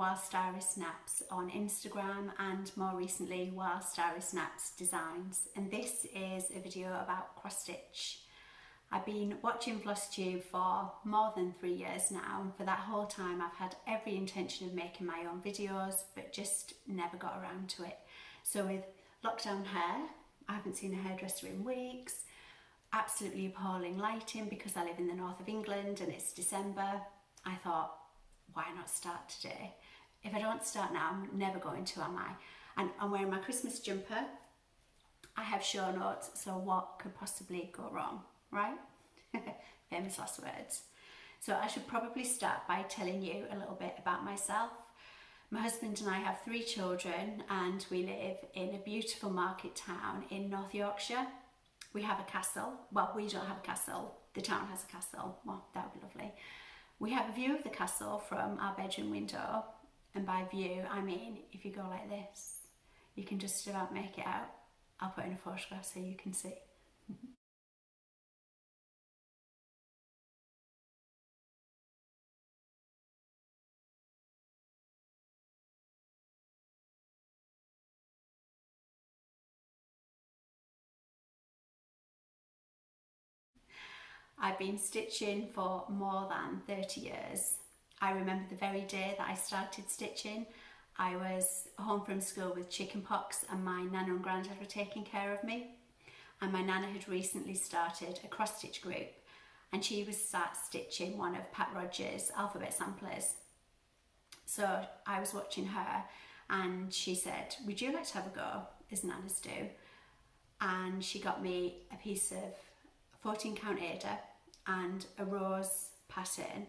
Whilst Iris Snaps on Instagram and more recently Whilst Iris Snaps Designs, and this is a video about cross stitch. I've been watching Flosstube for more than 3 years now, and for that whole time I've had every intention of making my own videos but just never got around to it. So with lockdown hair, I haven't seen a hairdresser in weeks, absolutely appalling lighting because I live in the north of England and it's December, I thought, why not start today? If I don't start now, I'm never going to, am I? And I'm wearing my Christmas jumper. I have show notes, so what could possibly go wrong, right? Famous last words. So I should probably start by telling you a little bit about myself. My husband and I have 3 children and we live in a beautiful market town in North Yorkshire. We have a castle. Well, we don't have a castle. The town has a castle. Well, that would be lovely. We have a view of the castle from our bedroom window, and by view I mean if you go like this, you can just about make it out. I'll put in a photograph so you can see. I've been stitching for more than 30 years. I remember the very day that I started stitching. I was home from school with chicken pox and my nana and granddad were taking care of me. And my nana had recently started a cross stitch group and she was start stitching one of Pat Rogers' alphabet samplers. So I was watching her and she said, would you like to have a go, as nanas do? And she got me a piece of 14 count Ada and a rose pattern,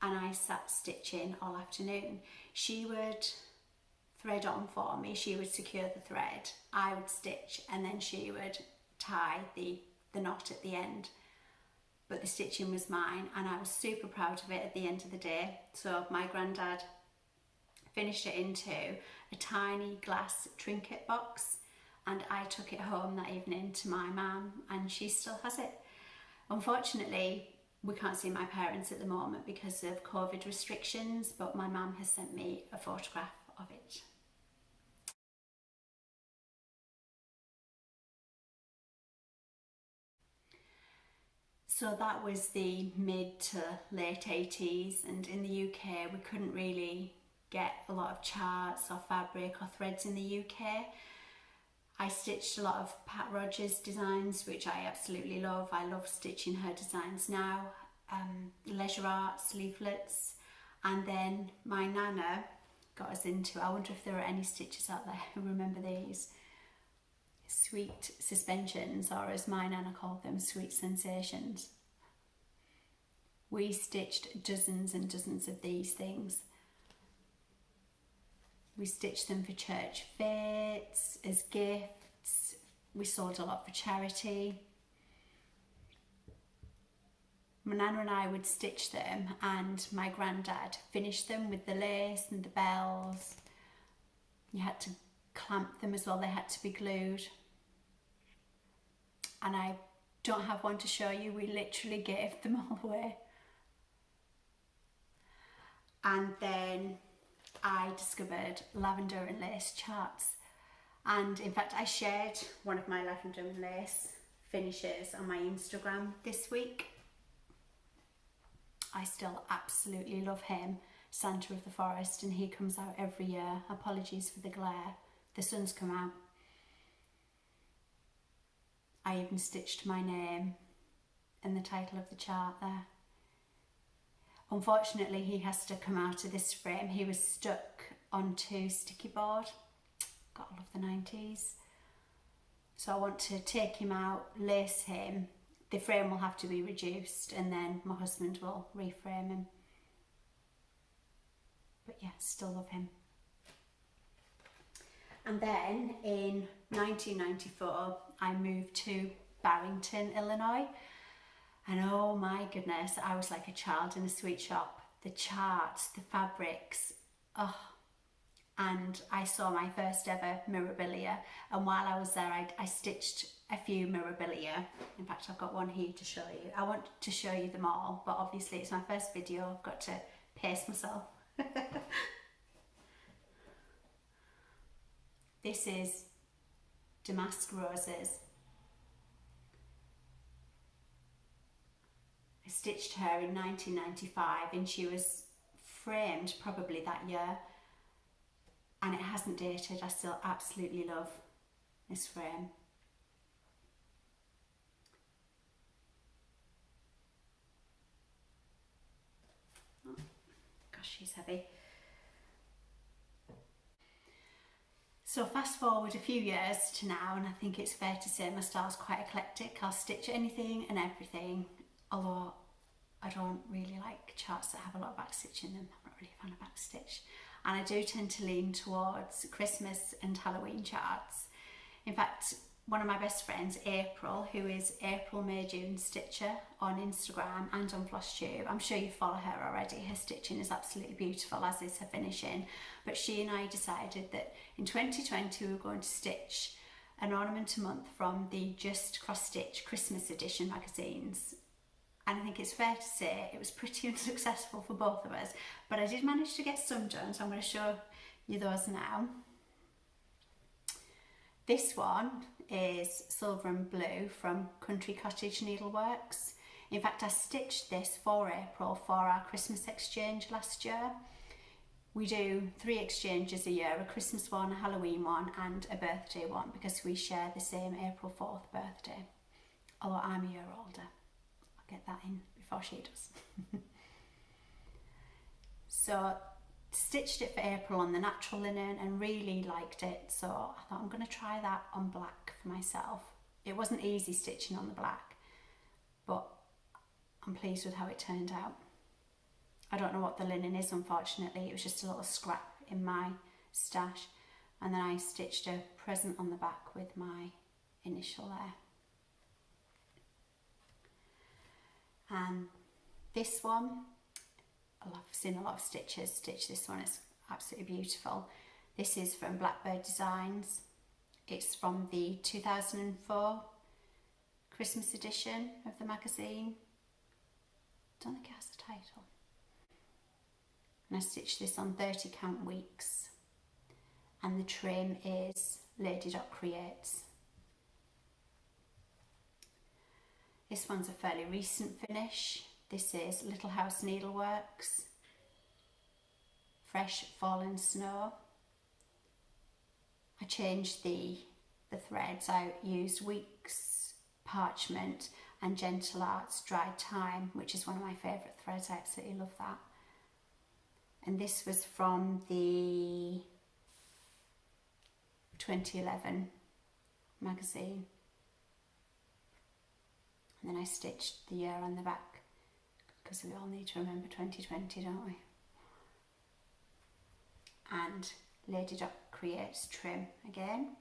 and I sat stitching all afternoon. She would thread on for me, she would secure the thread, I would stitch, and then she would tie the knot at the end. But the stitching was mine and I was super proud of it at the end of the day. So my granddad finished it into a tiny glass trinket box and I took it home that evening to my mum and she still has it. Unfortunately, we can't see my parents at the moment because of COVID restrictions, but my mum has sent me a photograph of it. So that was the mid to late 80s, and in the UK we couldn't really get a lot of charts or fabric or threads in the UK. I stitched a lot of Pat Rogers designs, which I absolutely love. I love stitching her designs now. Leisure arts, leaflets, and then my nana got us into, I wonder if there are any stitchers out there who remember these, sweet suspensions, or as my nana called them, sweet sensations. We stitched dozens and dozens of these things. We stitched them for church fetes, as gifts. We sold a lot for charity. My nana and I would stitch them and my granddad finished them with the lace and the bells. You had to clamp them as well, they had to be glued. And I don't have one to show you, we literally gave them all away. And then I discovered Lavender and Lace charts, and in fact I shared one of my Lavender and Lace finishes on my Instagram this week. I still absolutely love him, Santa of the Forest, and he comes out every year. Apologies for the glare, the sun's come out. I even stitched my name and the title of the chart there. Unfortunately, he has to come out of this frame. He was stuck onto sticky board. God, I love the 90s. So I want to take him out, lace him. The frame will have to be reduced and then my husband will reframe him. But yeah, still love him. And then in 1994, I moved to Barrington, Illinois. And oh my goodness, I was like a child in a sweet shop. The charts, the fabrics, oh. And I saw my first ever Mirabilia. And while I was there, I stitched a few Mirabilia. In fact, I've got one here to show you. I want to show you them all, but obviously it's my first video. I've got to pace myself. This is Damask Roses. I stitched her in 1995 and she was framed probably that year, and it hasn't dated. I still absolutely love this frame. Oh, gosh, she's heavy. So fast forward a few years to now, and I think it's fair to say my style's quite eclectic. I'll stitch anything and everything, although I don't really like charts that have a lot of backstitch in them. I'm not really a fan of backstitch. And I do tend to lean towards Christmas and Halloween charts. In fact, one of my best friends, April, who is April May June Stitcher on Instagram and on Flosstube. I'm sure you follow her already. Her stitching is absolutely beautiful, as is her finishing. But she and I decided that in 2020 we were going to stitch an ornament a month from the Just Cross Stitch Christmas edition magazines. And I think it's fair to say it was pretty unsuccessful for both of us, but I did manage to get some done, so I'm going to show you those now. This one is Silver and Blue from Country Cottage Needleworks. In fact, I stitched this for April for our Christmas exchange last year. We do 3 exchanges a year, a Christmas one, a Halloween one and a birthday one, because we share the same April 4th birthday, although I'm a year older. I'll get that in before she does. So stitched it for April on the natural linen and really liked it, so I thought I'm going to try that on black for myself. It wasn't easy stitching on the black, but I'm pleased with how it turned out. I don't know what the linen is, unfortunately. It was just a little scrap in my stash, and then I stitched a present on the back with my initial there. And this one, I've seen a lot of stitchers stitch this one. It's absolutely beautiful. This is from Blackbird Designs. It's from the 2004 Christmas edition of the magazine. Don't think it has a title. And I stitched this on 30 count weeks, and the trim is Lady Creates. This one's a fairly recent finish. This is Little House Needleworks, Fresh Fallen Snow. I changed the threads. I used Weeks Parchment and Gentle Arts Dried Thyme, which is one of my favourite threads. I absolutely love that. And this was from the 2011 magazine. And then I stitched the year on the back, because we all need to remember 2020, don't we? And Lady Creates trim again.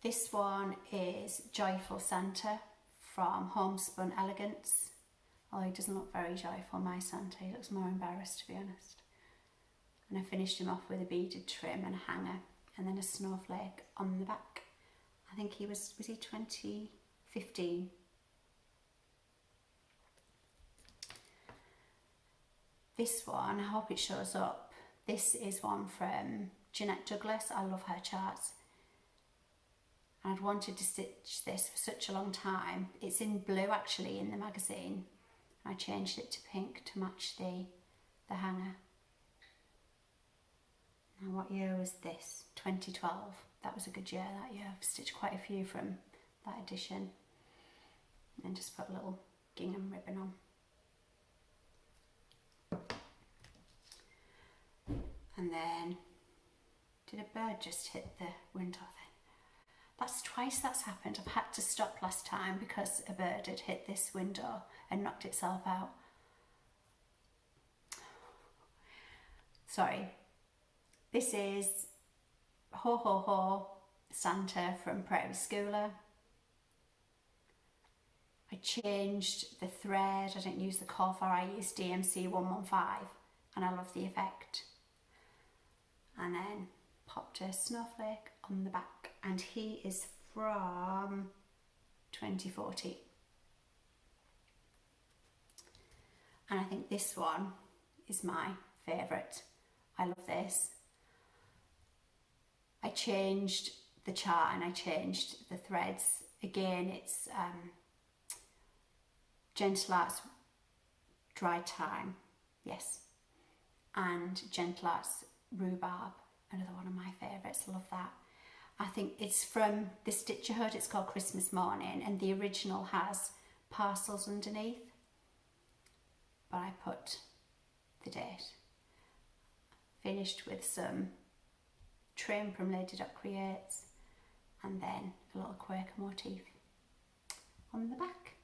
This one is Joyful Santa from Homespun Elegance. Although he doesn't look very joyful, my Santa. He looks more embarrassed, to be honest. And I finished him off with a beaded trim and a hanger, and then a snowflake on the back. I think he was he 2015? This one, I hope it shows up. This is one from Jeanette Douglas. I love her charts. I'd wanted to stitch this for such a long time. It's in blue actually in the magazine. I changed it to pink to match the hanger. Now what year was this? 2012. That was a good year that year. I've stitched quite a few from that edition. And then just put a little gingham ribbon on. And then, did a bird just hit the window then? That's twice that's happened. I've had to stop last time because a bird had hit this window and knocked itself out. Sorry. This is Ho Ho Ho Santa from Prairie Schooler. I changed the thread. I didn't use the coffer. I used DMC 115 and I love the effect. And then popped a snowflake on the back, and he is from 2014. And I think this one is my favourite. I love this. changed the chart and I changed the threads. Again, it's Gentle Arts Dry Time, yes, and Gentle Arts Rhubarb, another one of my favourites, love that. I think it's from the Stitcherhood, it's called Christmas Morning, and the original has parcels underneath, but I put the date. Finished with some trim from Lady Dot Creates, and then a little Quaker motif on the back.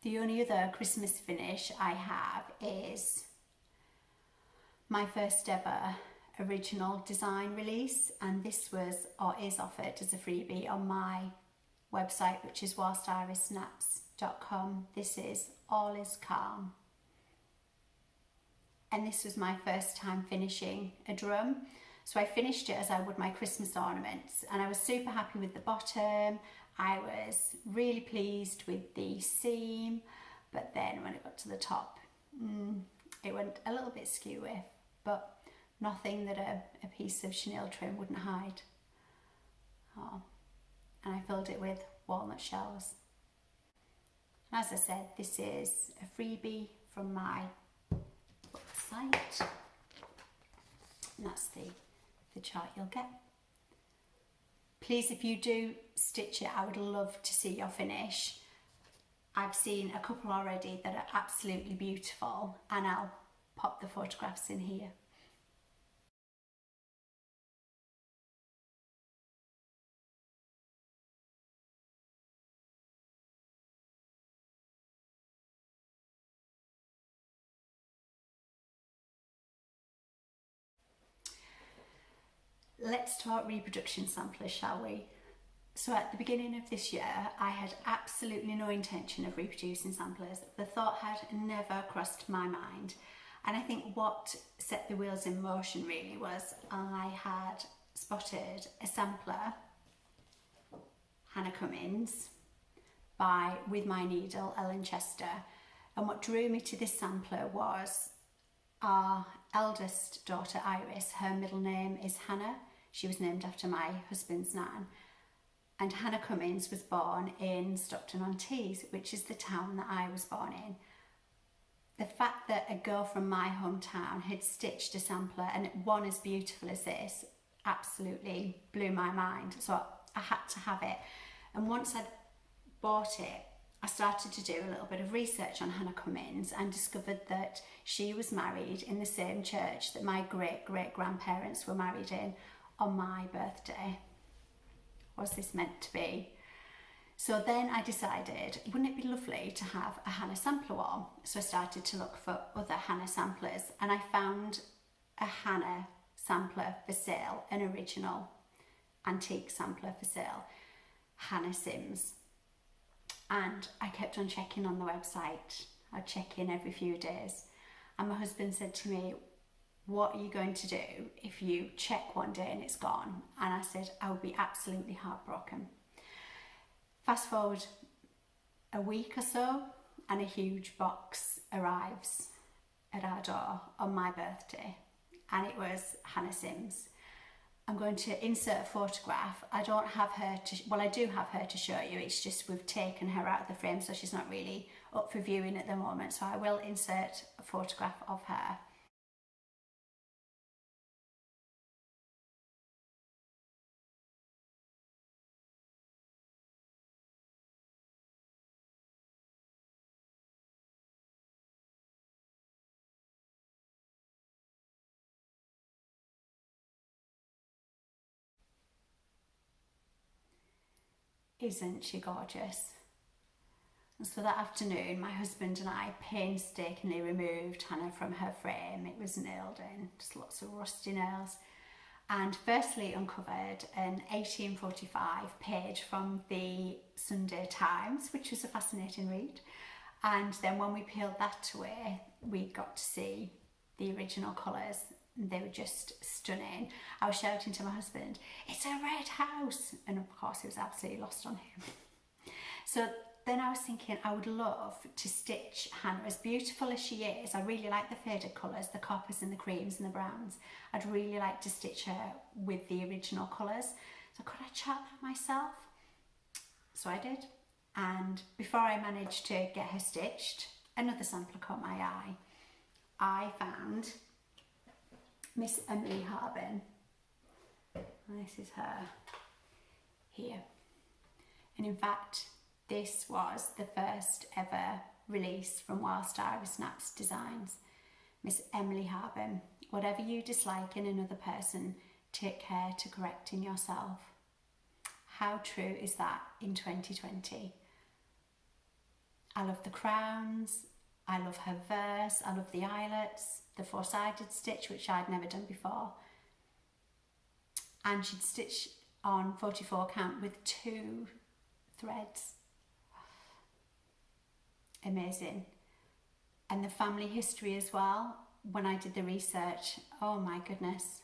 The only other Christmas finish I have is my first ever original design release, and this was or is offered as a freebie on my website, which is whilstirisnaps.com. This is All Is Calm, and this was my first time finishing a drum. So I finished it as I would my Christmas ornaments, and I was super happy with the bottom. I was really pleased with the seam, but then when it got to the top, it went a little bit skew with, but nothing that a piece of chenille trim wouldn't hide. Oh. And I filled it with walnut shells. And as I said, this is a freebie from my website, and that's the chart you'll get. Please, if you do stitch it, I would love to see your finish. I've seen a couple already that are absolutely beautiful, and I'll pop the photographs in here. Let's talk reproduction samplers, shall we? So at the beginning of this year, I had absolutely no intention of reproducing samplers. The thought had never crossed my mind. And I think what set the wheels in motion really was I had spotted a sampler, Hannah Cummins, by With My Needle, Ellen Chester. And what drew me to this sampler was our eldest daughter, Iris. Her middle name is Hannah. She was named after my husband's nan. And Hannah Cummins was born in Stockton-on-Tees, which is the town that I was born in. The fact that a girl from my hometown had stitched a sampler, and one as beautiful as this, absolutely blew my mind. So I had to have it. And once I'd bought it, I started to do a little bit of research on Hannah Cummins and discovered that she was married in the same church that my great-great-grandparents were married in on my birthday. Was this meant to be? So then I decided, wouldn't it be lovely to have a Hannah sampler wall? So I started to look for other Hannah samplers, and I found a Hannah sampler for sale, an original antique sampler for sale, Hannah Sims. And I kept on checking on the website. I'd check in every few days. And my husband said to me, what are you going to do if you check one day and it's gone? And I said, I would be absolutely heartbroken. Fast forward a week or so, and a huge box arrives at our door on my birthday, and it was Hannah Sims. I'm going to insert a photograph. I don't have her to, well, I do have her to show you, it's just we've taken her out of the frame, so she's not really up for viewing at the moment, so I will insert a photograph of her. Isn't she gorgeous? And so that afternoon, my husband and I painstakingly removed Hannah from her frame. It was nailed in, just lots of rusty nails. And firstly uncovered an 1845 page from the Sunday Times, which was a fascinating read. And then when we peeled that away, we got to see the original colours. They were just stunning. I was shouting to my husband, it's a red house! And of course he was absolutely lost on him. So then I was thinking I would love to stitch Hannah, as beautiful as she is. I really like the faded colours, the coppers and the creams and the browns. I'd really like to stitch her with the original colours. So could I chart that myself? So I did. And before I managed to get her stitched, another sampler caught my eye. I found Miss Emily Harben. And this is her here. And in fact, this was the first ever release from Whilst Iris Snaps Designs. Miss Emily Harben, whatever you dislike in another person, take care to correct in yourself. How true is that in 2020? I love the crowns, I love her verse, I love the eyelets, the four-sided stitch, which I'd never done before. And she'd stitch on 44 count with 2 threads. Amazing. And the family history as well, when I did the research, oh my goodness.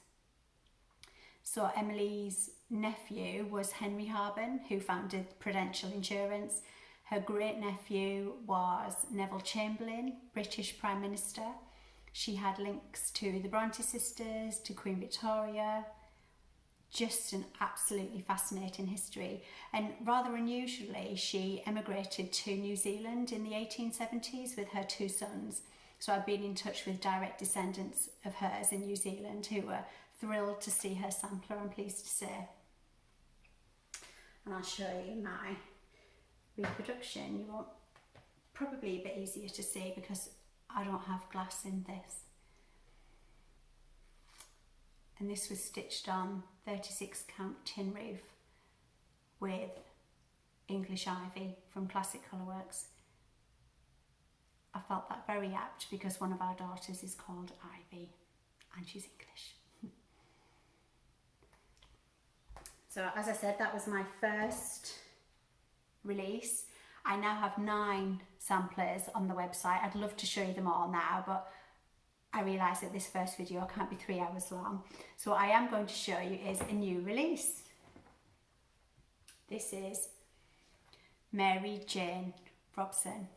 So Emily's nephew was Henry Harben, who founded Prudential Insurance. Her great nephew was Neville Chamberlain, British Prime Minister. She had links to the Bronte sisters, to Queen Victoria. Just an absolutely fascinating history. And rather unusually, she emigrated to New Zealand in the 1870s with her 2 sons. So I've been in touch with direct descendants of hers in New Zealand who were thrilled to see her sampler, I'm pleased to say. And I'll show you my reproduction. You won't, probably a bit easier to see because I don't have glass in this. And this was stitched on 36 count tin roof with English ivy from Classic Colourworks. I felt that very apt because one of our daughters is called Ivy and she's English. So as I said, that was my first release. I now have 9 samplers on the website. I'd love to show you them all now, but I realise that this first video can't be 3 hours long. So what I am going to show you is a new release. This is Mary Jane Robson.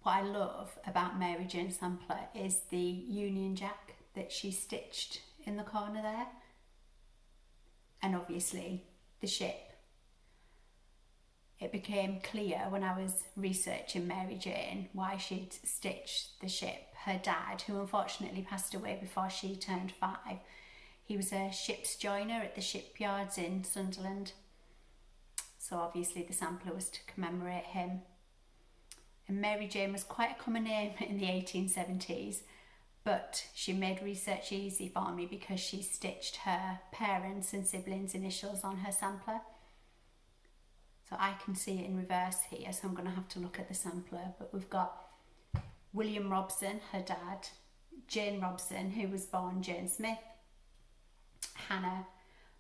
What I love about Mary Jane sampler is the Union Jack that she stitched in the corner there. And obviously the ship. It became clear when I was researching Mary Jane why she'd stitched the ship. Her dad, who unfortunately passed away before she turned 5, he was a ship's joiner at the shipyards in Sunderland. So obviously the sampler was to commemorate him. And Mary Jane was quite a common name in the 1870s, but she made research easy for me because she stitched her parents' and siblings' initials on her sampler. So I can see it in reverse here, so I'm going to have to look at the sampler. But we've got William Robson, her dad, Jane Robson, who was born Jane Smith, Hannah,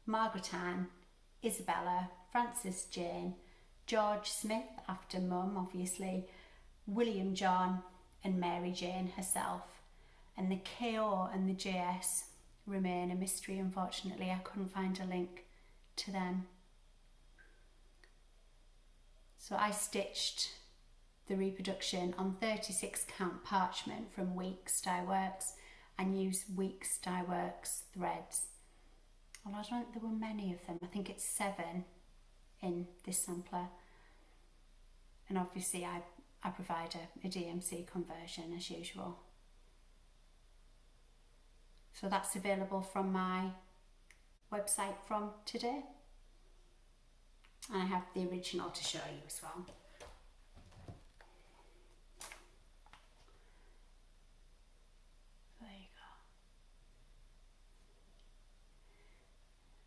Margaret Ann, Isabella, Frances Jane, George Smith after mum obviously, William John and Mary Jane herself. And the KO and the JS remain a mystery, unfortunately. I couldn't find a link to them. So I stitched the reproduction on 36 count parchment from Weeks Dye Works and used Weeks Dye Works threads. Well, I don't think there were many of them. I think it's 7 in this sampler. And obviously I provide a DMC conversion as usual. So that's available from my website from today. And I have the original to show you as well. There you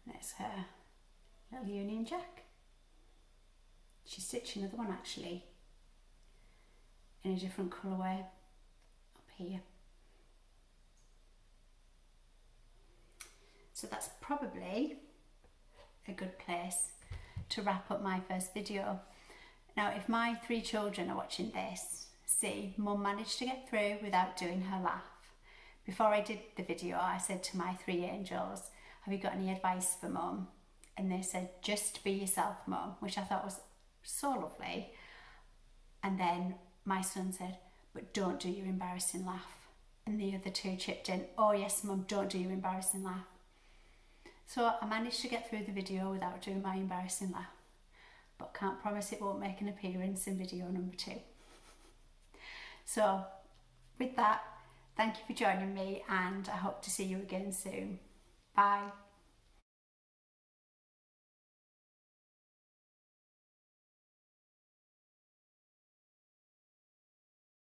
go. There's her little Union Jack. She's stitching another one actually in a different colourway up here. So that's probably a good place to wrap up my first video. Now, if my 3 children are watching this, see, Mum managed to get through without doing her laugh. Before I did the video, I said to my 3 angels, have you got any advice for Mum? and they said, just be yourself, Mum, which I thought was so lovely. And then my son said, but don't do your embarrassing laugh. And the other two chipped in, oh yes, Mum, don't do your embarrassing laugh. So I managed to get through the video without doing my embarrassing laugh, but can't promise it won't make an appearance in video number 2. So with that, thank you for joining me, and I hope to see you again soon. Bye.